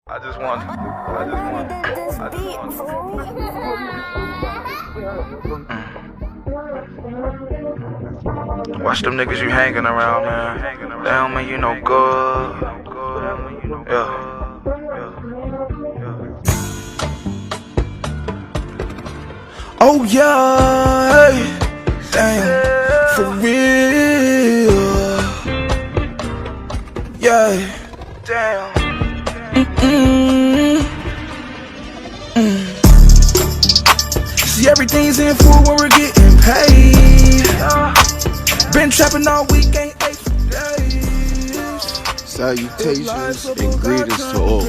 I just want, I just want, I just want. Watch them niggas you hanging around, man. They don't mean you no good. Yeah. Oh yeah, damn, for real. Yeah, damn. See, everything's in full when we're getting paid. Been trapping all week, ain't ate for days. Salutations and greetings to all.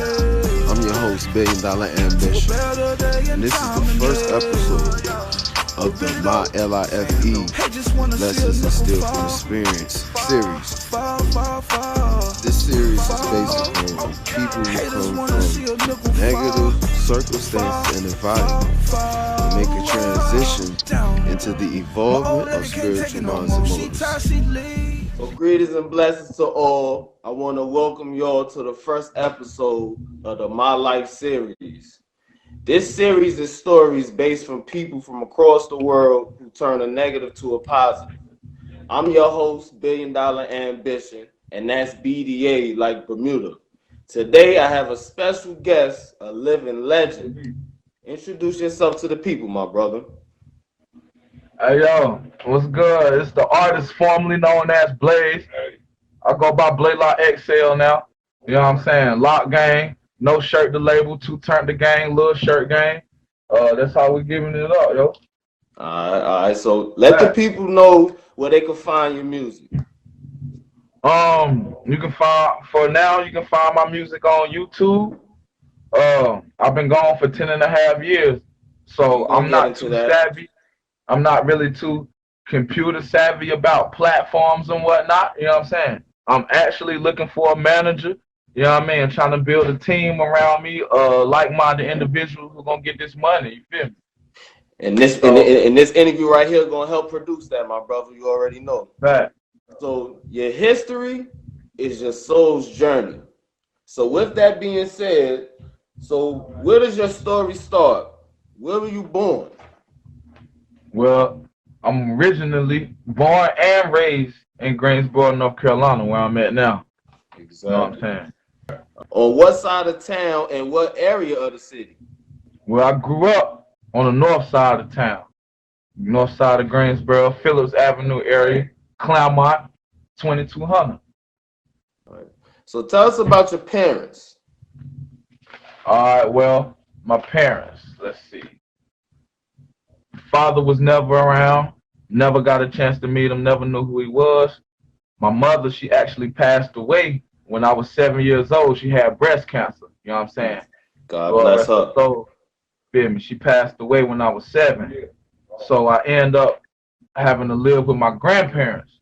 I'm your host, $1 Billion Ambition, and this is the first episode of the My L.I.F.E. Lessons Instilled from Experience series. This series is based on people who come from negative circumstances and environments and make a transition into the evolvement of spiritual minds and motives. Well, greetings and blessings to all. I want to welcome y'all to the first episode of the My Life series. This series is stories based from people from across the world who turn a negative to a positive. I'm your host, $1 Billion Ambition, and that's BDA like Bermuda. Today, I have a special guest, a living legend. Introduce yourself to the people, my brother. Hey yo, what's good? It's the artist formerly known as Blaze. I go by Blaylock Exsel now. You know what I'm saying? Lock gang, no shirt to label, two turn the gang, little shirt gang. That's how we giving it up, yo. All right. So let the people know where they can find your music. You can find my music on YouTube. I've been gone for 10.5 years, so I'm not too savvy. I'm not really too computer savvy about platforms and whatnot. You know what I'm saying? I'm actually looking for a manager. You know what I mean? Trying to build a team around me, like-minded individuals who gonna get this money. You feel me? And this interview right here gonna help produce that, my brother. You already know. Right. So your history is your soul's journey. So with that being said, so where does your story start? Where were you born? Well, I'm originally born and raised in Greensboro, North Carolina, where I'm at now. Exactly. You know what I'm saying? On what side of town and what area of the city? Well, I grew up on the north side of town. North side of Greensboro, Phillips Avenue area, Claremont, 2200. All right. So tell us about your parents. All right, well, my parents, let's see. Father was never around, never got a chance to meet him, never knew who he was. My mother, she actually passed away when I was 7 years old. She had breast cancer, you know what I'm saying? God bless her. So, feel me? She passed away when I was 7. So I end up having to live with my grandparents.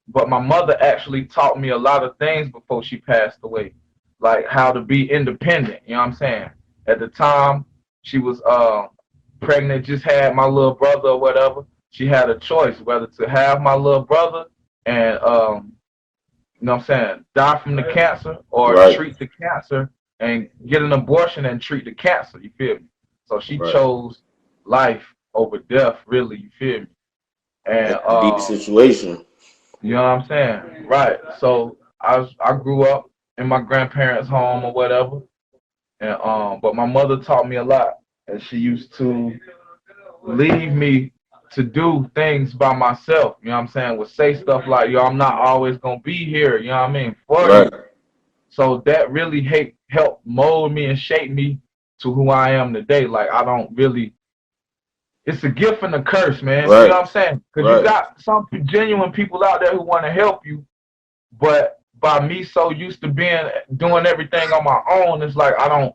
But my mother actually taught me a lot of things before she passed away, like how to be independent, you know what I'm saying? At the time, she was pregnant, just had my little brother or whatever. She had a choice whether to have my little brother and, you know what I'm saying, die from the cancer or treat the cancer and get an abortion and treat the cancer, you feel me? So she chose life over death, really, you feel me? And deep situation. You know what I'm saying? Right. So I grew up in my grandparents' home or whatever. And but my mother taught me a lot. And she used to leave me to do things by myself. You know what I'm saying? Would say stuff like, yo, I'm not always gonna be here, you know what I mean? For you. So that really helped mold me and shape me to who I am today. Like I don't really, it's a gift and a curse, man. You know what I'm saying? Because you got some genuine people out there who want to help you, but by me so used to doing everything on my own, it's like I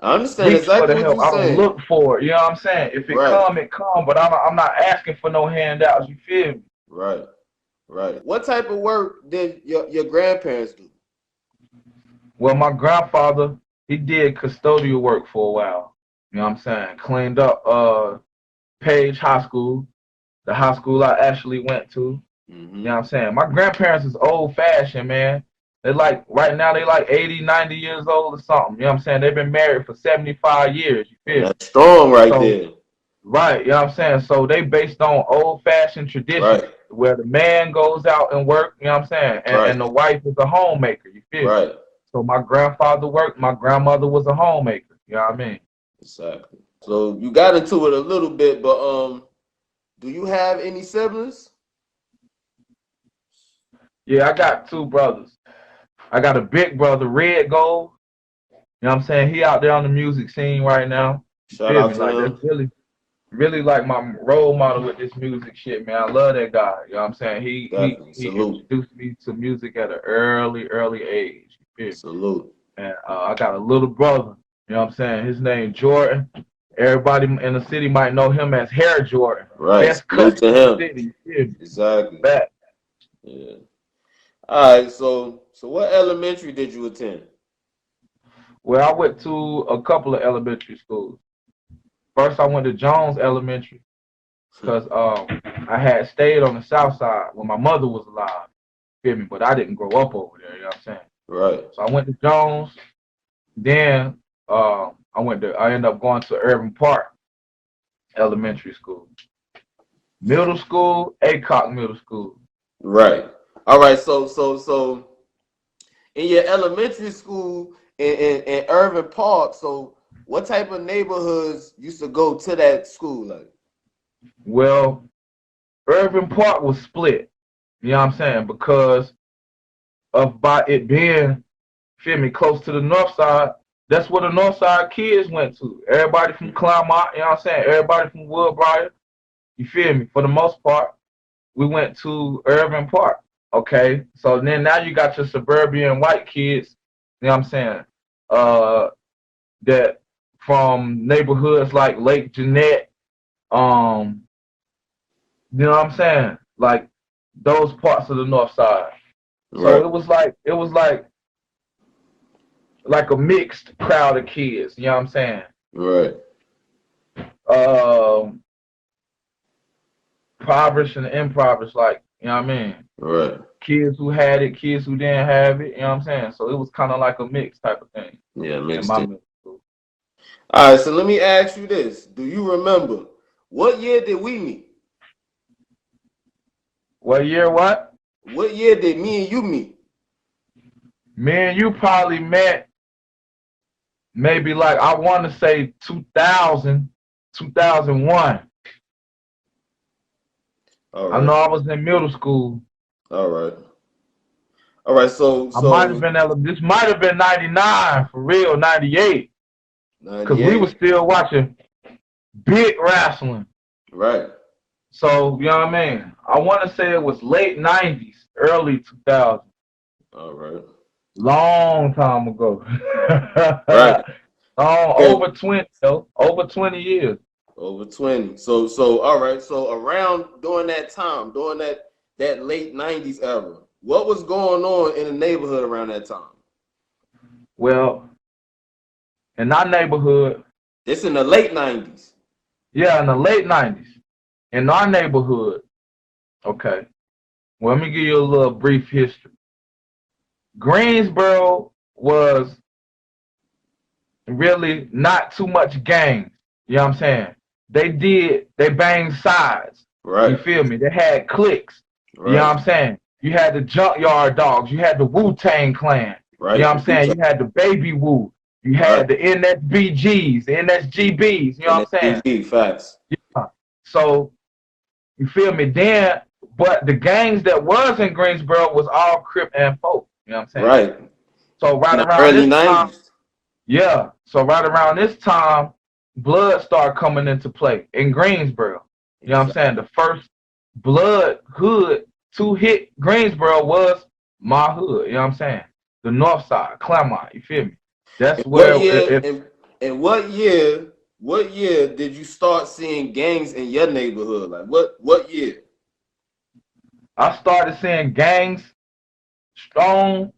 understand exactly what you're saying. I don't look for it. You know what I'm saying? If it come, it come. But I'm not asking for no handouts. You feel me? Right. What type of work did your grandparents do? Well, my grandfather, he did custodial work for a while. You know what I'm saying? Cleaned up Page High School, the high school I actually went to. You know what I'm saying? My grandparents is old fashioned, man. They like right now they like 80, 90 years old or something. You know what I'm saying? They've been married for 75 years. You And feel me? that's strong right So there. right, you know what I'm saying? So they based on old fashioned tradition Right, where the man goes out and work, you know what I'm saying? right, And the wife is a homemaker, you feel me? right. So my grandfather worked, my grandmother was a homemaker, you know what I mean? Exactly. So you got into it a little bit, but do you have any siblings? Yeah, I got two brothers. I got a big brother, Red Gold. You know what I'm saying? He out there on the music scene right now. You Shout feel out me? to Like that's him. really like my role model with this music shit, man. I love that guy. You know what I'm saying? Definitely. He Salute. introduced me to music at an early age. You feel me? Salute. And I got a little brother. You know what I'm saying? His name Jordan. Everybody in the city might know him as Hair Jordan. Right. Best Salute cut to in the him. city. You feel me? Exactly. Back. Yeah. All right. So what elementary did you attend? Well, I went to a couple of elementary schools. First, I went to Jones Elementary because I had stayed on the south side when my mother was alive. Feel me? But I didn't grow up over there. You know what I'm saying? Right. So I went to Jones. Then I ended up going to Irving Park Elementary School. Middle school, Acock Middle School. Right. All right. So in your elementary school in Irving Park, so what type of neighborhoods used to go to that school? Like, Well, Irving Park was split. You know what I'm saying? Because of by it being, feel me, close to the north side. That's where the north side kids went to. Everybody from Claremont, you know what I'm saying? Everybody from Woodbriar. You feel me? For the most part, we went to Irving Park. Okay. So then now you got your suburban white kids, you know what I'm saying? That from neighborhoods like Lake Jeanette, um, you know what I'm saying? Like those parts of the north side. So right. it was like a mixed crowd of kids, you know what I'm saying? Right. Um, Impoverished and impoverished, like, you know what I mean? Right. Kids who had it, kids who didn't have it, you know what I'm saying? So it was kind of like a mixed type of thing Yeah, in mixed my in. middle school. All right, so let me ask you this. Do you remember what year did we meet? What year, what? What year did me and you meet? Me and you probably met maybe like, I want to say 2000, 2001. All I know right. I was in middle school. All right. All right. So I might have so been, this might have been 99, for real, 98. Because we 98. were still watching big wrestling. Right. So, you know what I mean? I want to say it was late 90s, early 2000s. All right. Long time ago. Right. Oh, So over 20, though. Over 20 years. over 20. So all right. So around during that time, during that late 90s era, what was going on in the neighborhood around that time? Well, in our neighborhood, It's in the late 90s. yeah, in the late 90s, in our neighborhood, okay, well, let me give you a little brief history. Greensboro was really not too much gangs. You know what I'm saying? They banged sides. You Right. feel me? They had cliques. You know Right. what I'm saying? You had the Junkyard Dogs. You had the Wu-Tang Clan. You Right. know what The I'm saying? Wu-Tang. You had the Baby Wu. You Right. had the NSBGs, the NSGBs. You know And what I'm saying? SDG facts. Yeah. So, you feel me? Then, but the gangs that was in Greensboro was all Crip and folk. You know what I'm saying? Right. So In right the around early this time, 90s. yeah. So right around this time, blood started coming into play in Greensboro. You know what I'm Exactly. saying? The first blood hood to hit Greensboro was my hood. You know what I'm saying? The north side, Claremont. You feel me? That's And what where year if and what year did you start seeing gangs in your neighborhood? Like what year? I started seeing gangs strong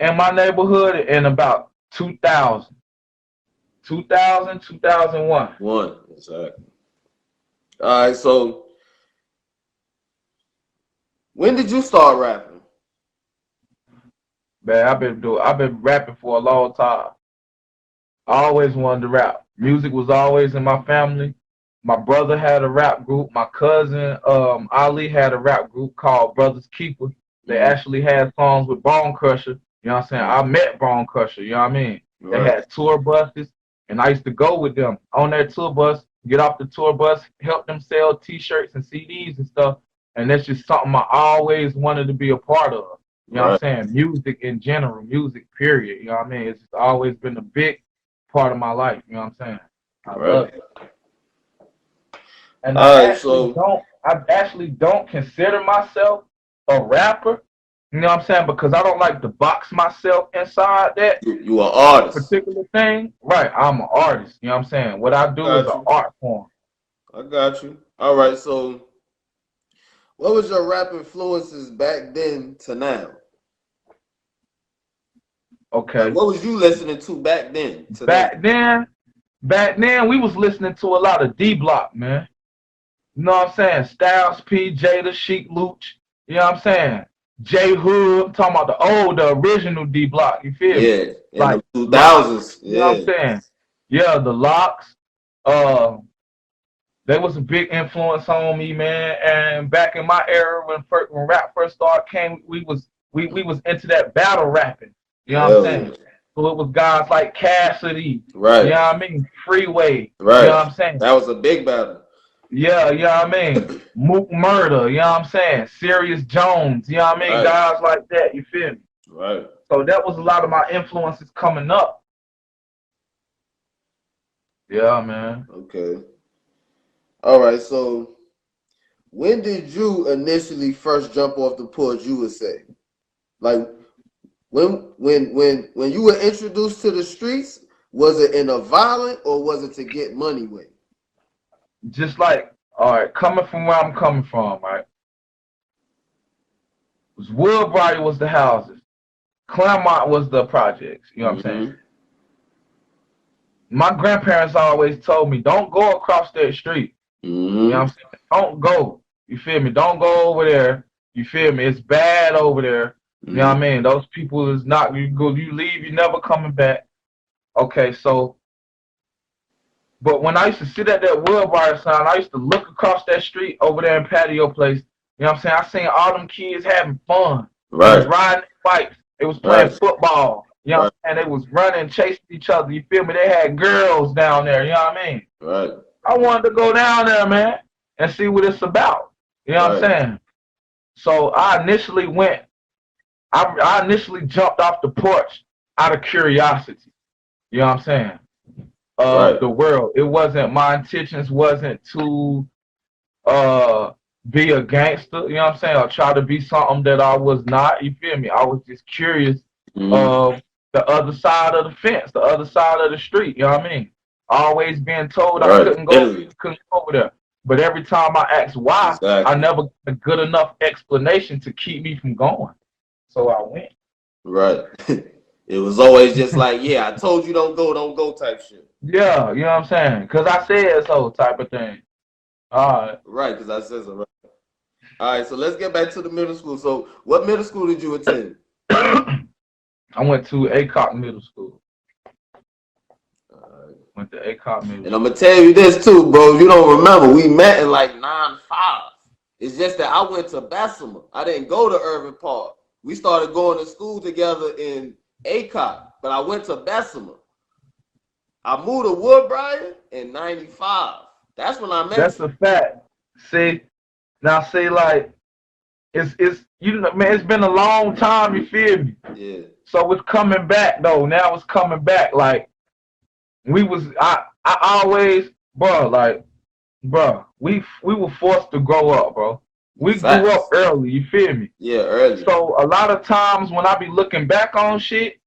in my neighborhood in about 2000, 2000, 2001. One. Exactly. All right, so when did you start rapping? Man, I've been rapping for a long time. I always wanted to rap. Music was always in my family. My brother had a rap group. My cousin Ali had a rap group called Brothers Keeper. They actually had songs with Bone Crusher. You know what I'm saying? I met Bone Crusher, you know what I mean? They had tour buses, and I used to go with them on their tour bus, get off the tour bus, help them sell T-shirts and CDs and stuff. And that's just something I always wanted to be a part of. You know what I'm saying? Music in general, music, period. You know what I mean? It's just always been a big part of my life. You know what I'm saying? I love it. And I actually don't consider myself a rapper. You know what I'm saying? Because I don't like to box myself inside that. You an artist. Particular thing. Right. I'm an artist. You know what I'm saying? What I do is an art form. I got you. All right. So what was your rap influences back then to now? Okay. Like, what was you listening to back then? Back then, we was listening to a lot of D-Block, man. You know what I'm saying? Styles P, Jada, Sheik Luch. You know what I'm saying? J Hood. I'm talking about the original D-Block. You feel me? Yeah. In like the 2000s. You know what I'm saying? Yeah, the Locks. They was a big influence on me, man. And back in my era, when rap first started came, we was into that battle rapping. You know what I'm saying? So it was guys like Cassidy. Right. You know what I mean? Freeway. Right. You know what I'm saying? That was a big battle. Yeah, you know what I mean? Mook Murder, you know what I'm saying? Sirius Jones, you know what I mean? Guys like that, you feel me? Right. So that was a lot of my influences coming up. Yeah, man. Okay. All right, so when did you initially first jump off the porch, you would say? Like when you were introduced to the streets, was it in a violent or was it to get money with? Just like, all right, coming from where I'm coming from, right? Woodbury was the houses. Claremont was the projects, you know what I'm saying? My grandparents always told me, don't go across that street. You know what I'm saying? Don't go. You feel me? Don't go over there. You feel me? It's bad over there. You know what I mean? Those people is not, you leave, you never coming back. Okay, so, but when I used to sit at that Woodbury sign, I used to look across that street over there in Patio Place. You know what I'm saying? I seen all them kids having fun. Right. They was riding bikes. They was playing football. You know what I'm saying? They was running, chasing each other. You feel me? They had girls down there. You know what I mean? Right. I wanted to go down there, man, and see what it's about. You know what I'm saying? So I initially went, I initially jumped off the porch out of curiosity. You know what I'm saying? The world. It wasn't, my intentions wasn't to be a gangster, you know what I'm saying, or try to be something that I was not, you feel me? I was just curious of the other side of the fence, the other side of the street, you know what I mean? Always being told I couldn't go over there. But every time I asked why, I never got a good enough explanation to keep me from going. So I went. Right. It was always just like, yeah, I told you don't go type shit. Yeah, you know what I'm saying? Because I said so type of thing. All right. Right, because I said so. Right. All right, so let's get back to the middle school. So what middle school did you attend? I went to Acock Middle School. Went to Acock Middle School. And I'm going to tell you this too, bro. You don't remember. We met in like 9-5. It's just that I went to Bessemer. I didn't go to Irving Park. We started going to school together in Acock, but I went to Bessemer. I moved to Woodbury in 95. That's when I met That's a fact. See, now see, like, it's you know, man, it's been a long time, you feel me? Yeah. So it's coming back though. Now it's coming back. Like I always, we were forced to grow up, bro. We grew up early, you feel me? Yeah, early. So a lot of times when I be looking back on shit,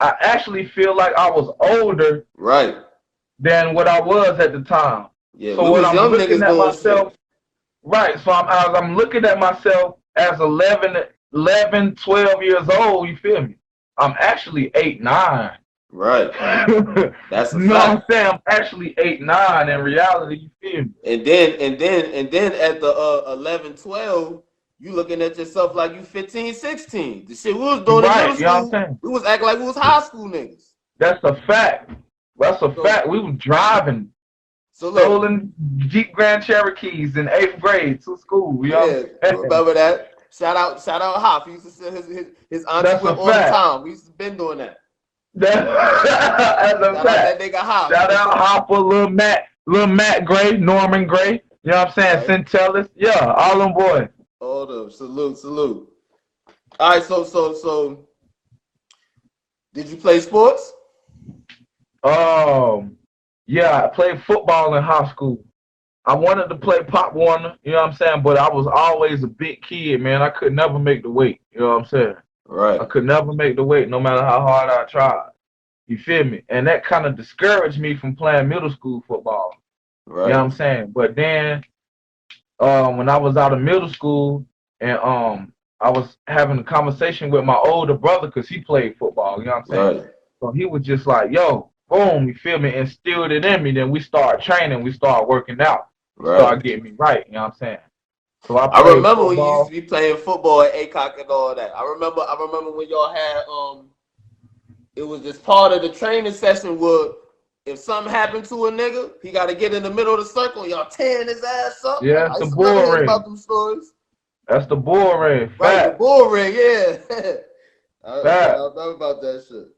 I actually feel like I was older than what I was at the time. Yeah, so when I'm looking at myself, so I'm looking at myself as 11, 12 years old, you feel me? I'm actually 8, 9. Right. That's a fact. You know what I'm saying? I'm actually 8, 9 in reality, you feel me? And then at the 11, 12, you looking at yourself like you 15, 16. The shit we was You doing in middle right, you know what I'm school, saying? we was acting like we was high school niggas. That's a fact. That's a So, fact. We were driving, so look, stolen Jeep Grand Cherokees in 8th grade to school. You know yeah, what I'm saying? remember that. Shout out Hop. He used to send his auntie That's whip a all the fact. time. We used to been doing that. That's a Shout out that fact. nigga Hop. Shout out Hopper, Lil Matt Gray, Norman Gray. You know what I'm saying? Right. Centellis. Yeah, all them boys. Hold up. Salute. All right, so did you play sports? Yeah, I played football in high school. I wanted to play Pop Warner, you know what I'm saying? But I was always a big kid, man. I could never make the weight, you know what I'm saying? Right. I could never make the weight no matter how hard I tried. You feel me? And that kind of discouraged me from playing middle school football. Right. You know what I'm saying? But then when I was out of middle school and I was having a conversation with my older brother because he played football, you know what I'm saying? Right. So he was just like, yo, boom, you feel me? Instilled it in me. Then we start training, we start working out. Right. Start getting me right, you know what I'm saying? So I remember football. when you used to be playing football at ACOC and all that. I remember when y'all had it was just part of the training session where if something happened to a nigga, he got to get in the middle of the circle. Y'all tearing his ass up. Yeah, I the used to bull never hear ring. about them stories. That's the bull ring. Right, the bull ring, yeah. I remember about that shit.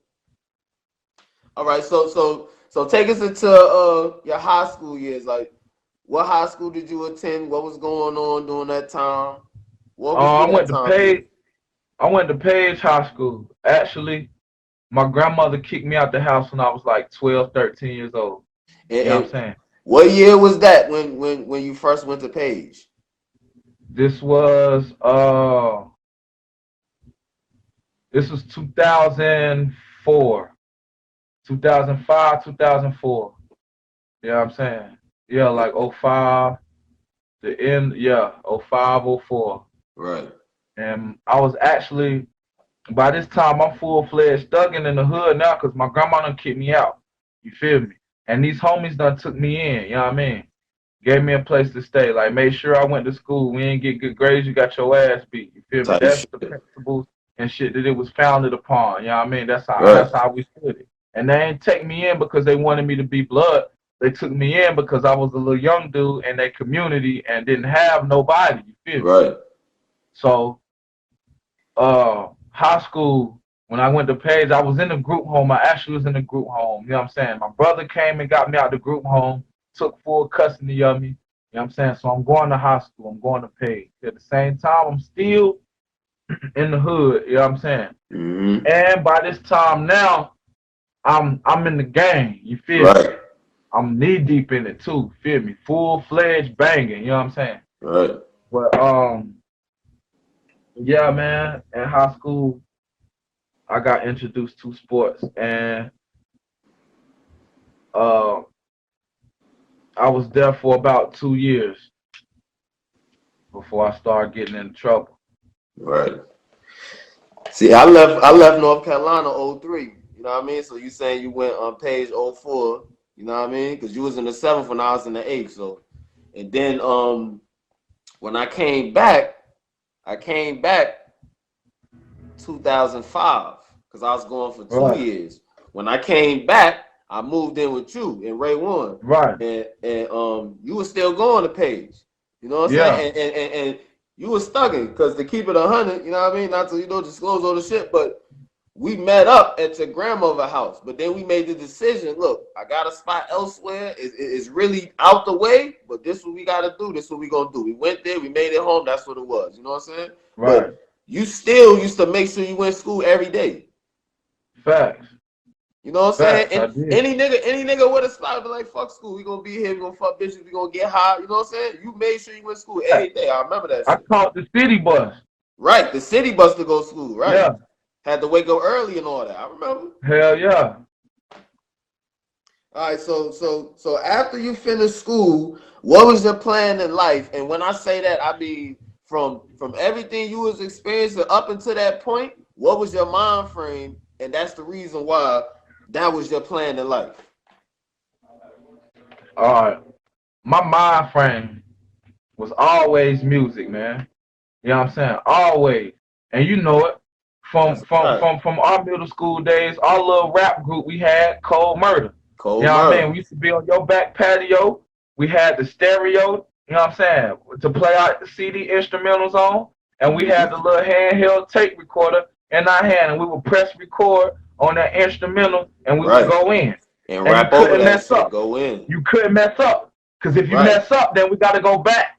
All right, so take us into your high school years. Like, what high school did you attend? What was going on during that time? What was I went to Page High School. Actually, my grandmother kicked me out the house when I was like 12, 13 years old. You know what I'm saying? What year was that when you first went to Page? This was 2004. 2005, 2004. You know what I'm saying? Yeah, like 05, the end, yeah, 05, 04. Right. And I was actually, by this time, I'm full-fledged thugging in the hood now because my grandma done kicked me out. You feel me? And these homies done took me in, you know what I mean? Gave me a place to stay. Like, made sure I went to school. We ain't get good grades, you got your ass beat. You feel me? That's the principles and shit that it was founded upon. You know what I mean? That's how we stood it. And they ain't take me in because they wanted me to be blood. They took me in because I was a little young dude in their community and didn't have nobody. You feel me? Right. So, high school, when I went to Page, I was in the group home. I actually was in the group home. You know what I'm saying? My brother came and got me out the group home, took full custody of me. You know what I'm saying? So I'm going to high school. I'm going to Page. At the same time, I'm still in the hood. You know what I'm saying? Mm-hmm. And by this time now, I'm in the game. You feel me? I'm knee deep in it too. Feel me? Full-fledged banging. You know what I'm saying? Right. But yeah, man. In high school, I got introduced to sports, and I was there for about 2 years before I started getting in trouble. Right. See, I left North Carolina 03. You know what I mean? So you saying you went on Page 04. You know what I mean? Because you was in the 7th when I was in the 8th. So, and then when I came back 2005 because I was going for 2 years. When I came back, I moved in with you and Ray One. Right. And you were still going to Page. You know what I'm saying? And you was thugging because to keep it 100, you know what I mean? Not to disclose all the shit, but we met up at your grandmother's house. But then we made the decision. Look, I got a spot elsewhere. It's really out the way, but this is what we got to do. This is what we gonna do. We went there. We made it home. That's what it was. You know what I'm saying? Right. But you still used to make sure you went to school every day. Facts. You know what I'm saying? Facts, And any nigga with a spot be like, fuck school. We gonna be here. We gonna fuck bitches. We gonna get high. You know what I'm saying? You made sure you went to school every day. I remember that shit. I caught the city bus. Right, the city bus to go to school. Right. Yeah. Had to wake up early and all that. I remember. Hell yeah. All right, so after you finished school, what was your plan in life? And when I say that, I mean from everything you was experiencing up until that point, what was your mind frame? And that's the reason why that was your plan in life. All right. My mind frame was always music, man. You know what I'm saying? Always. And you know it. From right. our middle school days, our little rap group we had, Cold Murder. You Cold know what I mean? murder. We used to be on your back patio. We had the stereo, you know what I'm saying, to play out the CD instrumentals on. And we had the little handheld tape recorder in our hand, and we would press record on that instrumental, and we would Right. go in. And And you rap over couldn't that mess shit. up. Go in. You couldn't mess up. Because if you Right. mess up, then we got to go back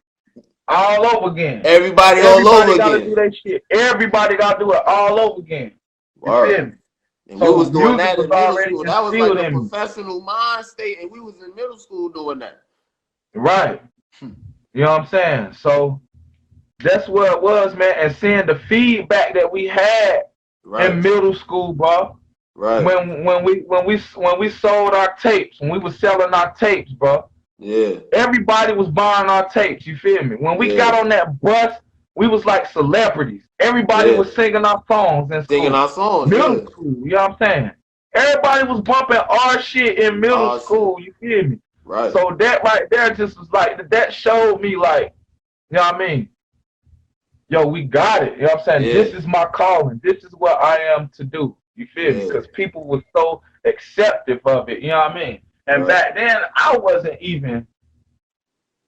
all over again. Everybody all Everybody over got to again. do that shit. Everybody got to do it all over again. You feel Word. me? And we So was doing music that was in middle already school. That was like instilled a in me. professional mind state, and we was in middle school doing that. Right. You know what I'm saying? So that's what it was, man. And seeing the feedback that we had in middle school, bro. Right. When we sold our tapes, when we was selling our tapes, bro. Yeah. Everybody was buying our tapes. You feel me? When we got on that bus, we was like celebrities. Everybody was singing our songs in school. Singing our songs. Middle school. You know what I'm saying? Everybody was bumping our shit in middle Our school. shit. You feel me? Right. So that right there just was like, that showed me like, you know what I mean? Yo, we got it. You know what I'm saying? Yeah. This is my calling. This is what I am to do. You feel me? Because people were so acceptive of it. You know what I mean? And back then, I wasn't even,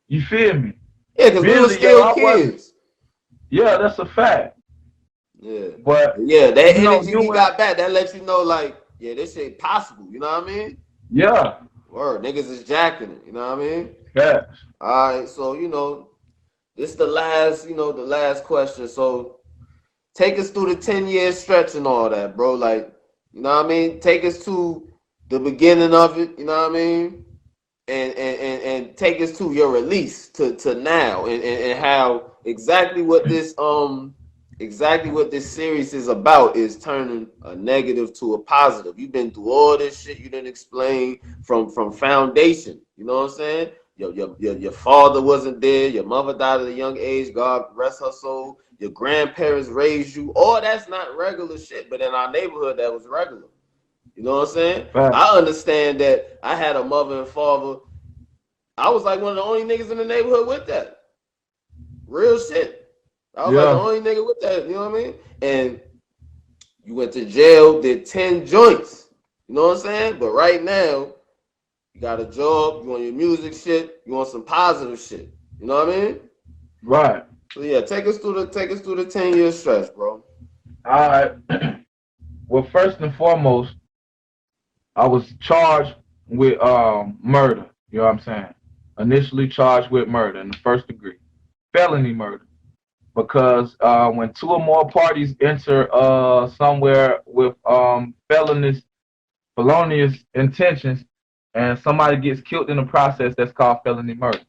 you feel me? Yeah, because we were still kids. Yeah, that's a fact. Yeah. But yeah, that energy we know, got back, that lets you know, like, yeah, this shit possible. You know what I mean? Yeah. Word, niggas is jacking it. You know what I mean? Yeah. All right, so this is the last question. So take us through the 10-year stretch and all that, bro. Like, you know what I mean? Take us to the beginning of it, you know what I mean? And take us to your release to now and how exactly what this series is about is turning a negative to a positive. You've been through all this shit. You didn't explain from foundation. You know what I'm saying? Your father wasn't there. Your mother died at a young age. God rest her soul. Your grandparents raised you. All that's not regular shit, but in our neighborhood, that was regular. You know what I'm saying? Right. I understand that I had a mother and father. I was like one of the only niggas in the neighborhood with that. Real shit. I was like the only nigga with that. You know what I mean? And you went to jail, did 10 joints. You know what I'm saying? But right now, you got a job, you want your music shit, you want some positive shit. You know what I mean? Right. So yeah, take us through the 10-year stretch, bro. All right. Well, first and foremost, I was charged with murder. You know what I'm saying? Initially charged with murder in the first degree, felony murder, because when two or more parties enter somewhere with felonious intentions, and somebody gets killed in the process, that's called felony murder.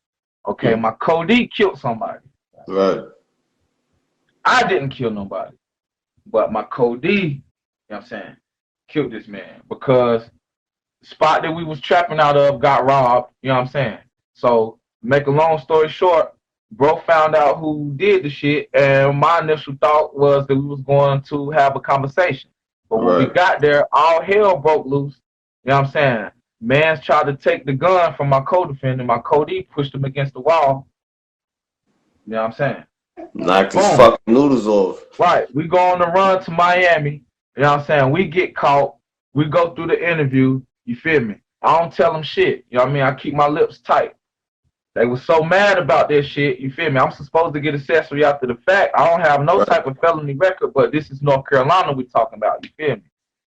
Okay, my co-D killed somebody. Right. I didn't kill nobody, but my co-D, you know what I'm saying, killed this man because the spot that we was trapping out of got robbed, you know what I'm saying? So, make a long story short, bro found out who did the shit, and my initial thought was that we was going to have a conversation. But when we got there, all hell broke loose, you know what I'm saying? Mans tried to take the gun from my co-defendant. My co-D pushed him against the wall. You know what I'm saying? Knocked his fucking noodles off. Right. We go on the run to Miami. You know what I'm saying? We get caught. We go through the interview. You feel me? I don't tell them shit. You know what I mean? I keep my lips tight. They were so mad about this shit. You feel me? I'm supposed to get accessory after the fact. I don't have no type of felony record, but this is North Carolina we talking about. You feel me?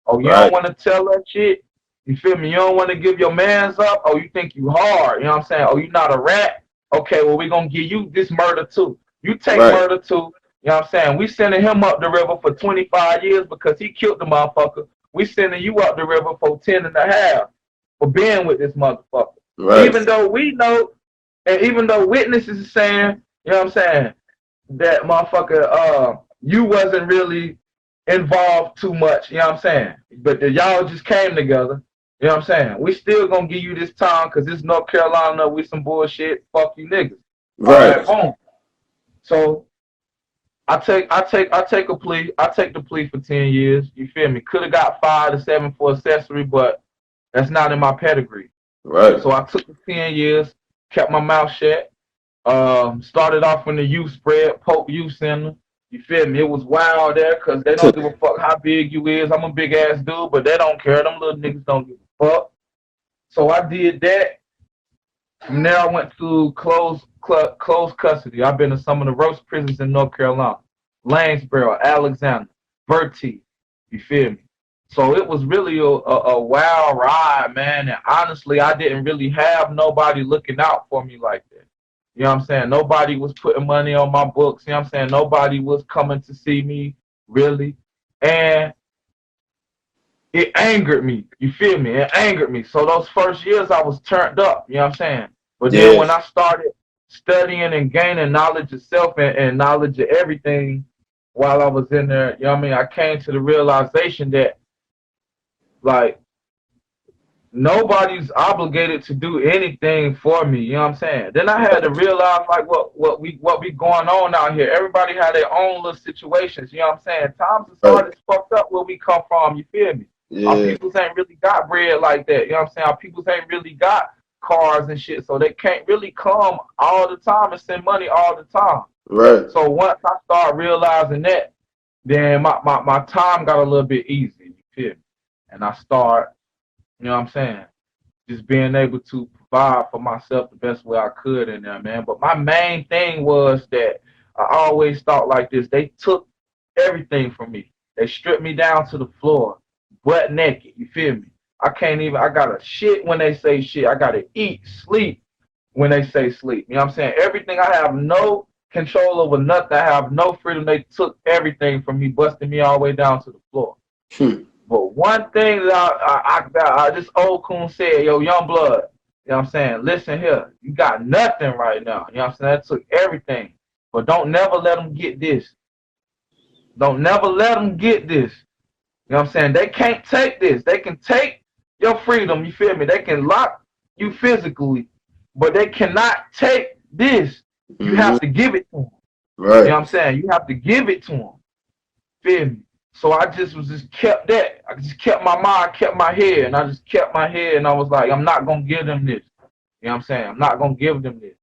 Oh, you don't want to tell that shit? You feel me? You don't want to give your mans up? Oh, you think you hard? You know what I'm saying? Oh, you not a rat? Okay, well, we going to give you this murder too. You take murder too. You know what I'm saying? We sending him up the river for 25 years because he killed the motherfucker. We sending you up the river for 10 and a half for being with this motherfucker. Right. Even though we know, and even though witnesses are saying, you know what I'm saying, that motherfucker, you wasn't really involved too much, you know what I'm saying? But y'all just came together, you know what I'm saying? We still gonna give you this time because this North Carolina with some bullshit, fuck you niggas. Right. Boom. So I take a plea. I take the plea for 10 years. You feel me? Could have got 5 to 7 for accessory, but that's not in my pedigree. Right. So I took the 10 years, kept my mouth shut. Started off in the youth spread, Pope Youth Center. You feel me? It was wild there because they don't give a fuck how big you is. I'm a big ass dude, but they don't care. Them little niggas don't give a fuck. So I did that. From there, I went to closed custody. I've been to some of the worst prisons in North Carolina. Lanesboro, Alexander, Bertie. You feel me? So it was really a wild ride, man. And honestly, I didn't really have nobody looking out for me like that. You know what I'm saying? Nobody was putting money on my books. You know what I'm saying? Nobody was coming to see me, really. And it angered me. You feel me? It angered me. So those first years I was turned up. You know what I'm saying? But then when I started studying and gaining knowledge of self and knowledge of everything while I was in there, you know what I mean? I came to the realization that, like, nobody's obligated to do anything for me. You know what I'm saying? Then I had to realize, like, what we going on out here. Everybody had their own little situations. You know what I'm saying? Times is hard as fucked up where we come from. You feel me? Our peoples ain't really got bread like that. You know what I'm saying? Our peoples ain't really got cars and shit, so they can't really come all the time and send money all the time. Right. So once I started realizing that, then my time got a little bit easier. You feel me? And I start, you know what I'm saying, just being able to provide for myself the best way I could in there, man. But my main thing was that I always thought like this. They took everything from me. They stripped me down to the floor, butt naked. You feel me? I gotta shit when they say shit. I gotta eat, sleep when they say sleep. You know what I'm saying? Everything, I have no control over nothing. I have no freedom. They took everything from me, busting me all the way down to the floor. But one thing that this old coon said, yo, young blood, you know what I'm saying? Listen here, you got nothing right now. You know what I'm saying? That took everything. But don't never let them get this. Don't never let them get this. You know what I'm saying? They can't take this. They can take your freedom, you feel me? They can lock you physically, but they cannot take this. You have to give it to them. Right. You know what I'm saying? You have to give it to them. Feel me? So I just kept that. I just kept my mind, kept my head, and I just kept my head, and I was like, I'm not gonna give them this. You know what I'm saying? I'm not gonna give them this.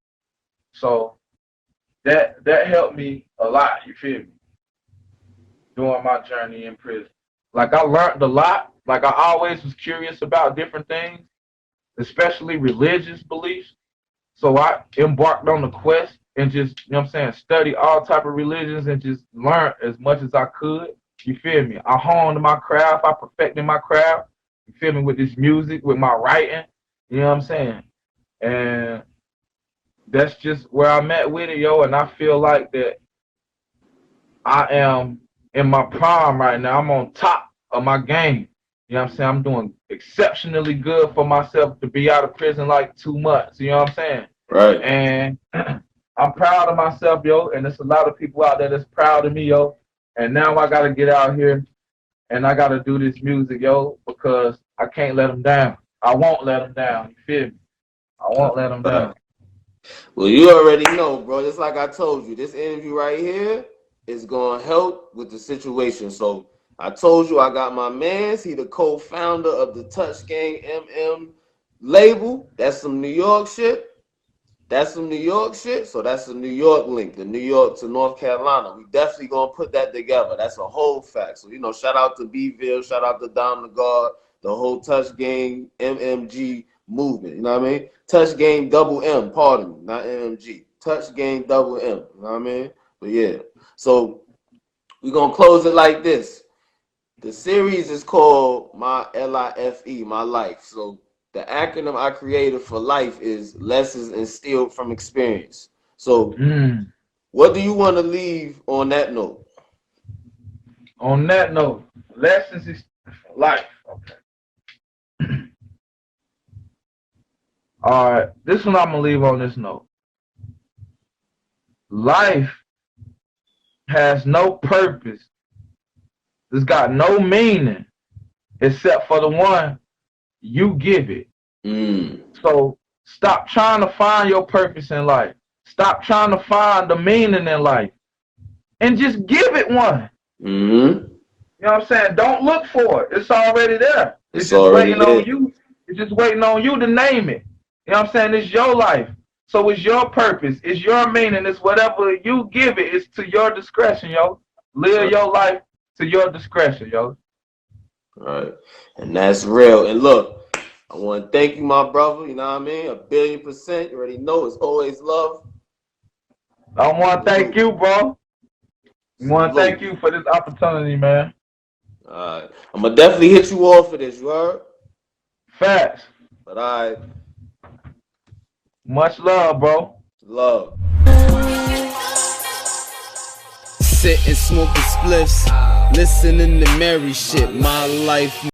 So that helped me a lot, you feel me? During my journey in prison. Like, I learned a lot. Like, I always was curious about different things, especially religious beliefs. So I embarked on the quest and just, you know what I'm saying, study all type of religions and just learn as much as I could. You feel me? I honed my craft. I perfected my craft. You feel me? With this music, with my writing. You know what I'm saying? And that's just where I'm at with it, yo. And I feel like that I am in my prime right now. I'm on top of my game. You know what I'm saying? I'm doing exceptionally good for myself to be out of prison like 2 months. You know what I'm saying? Right. And I'm proud of myself, yo. And there's a lot of people out there that's proud of me, yo. And now I got to get out here and I got to do this music, yo, because I can't let them down. I won't let them down. You feel me? I won't let them down. Well, you already know, bro. Just like I told you, this interview right here is going to help with the situation. So I told you I got my mans. He the co-founder of the Touch Gang label. That's some New York shit. So that's a New York link, the New York to North Carolina. We definitely gonna put that together. That's a whole fact. So, shout out to Bville, shout out to Dom the God, the whole Touch Gang MMG movement. You know what I mean? Touch Gang double M, pardon me, not MMG. Touch Gang double M. You know what I mean? But yeah. So we're gonna close it like this. The series is called My L.I.F.E, My Life. So the acronym I created for life is Lessons Instilled from Experience. So what do you want to leave on that note? On that note, lessons is life. Okay. All right. This one I'm going to leave on this note. Life has no purpose. It's got no meaning except for the one you give it. So stop trying to find your purpose in life. Stop trying to find the meaning in life. And just give it one. You know what I'm saying? Don't look for it. It's already there. It's just waiting on you. It's just waiting on you to name it. You know what I'm saying? It's your life. So it's your purpose. It's your meaning. It's whatever you give it. It's to your discretion, yo. Live your life to your discretion, yo. Right. And that's real. And look, I want to thank you, my brother. You know what I mean? 1,000,000,000%. You already know it's always love. I want to thank you, bro. I want to thank you for this opportunity, man. All right. I'm going to definitely hit you off for this, you heard? Facts. But all right. Much love, bro. Love. Sitting smoking spliffs, listening to merry shit. My life.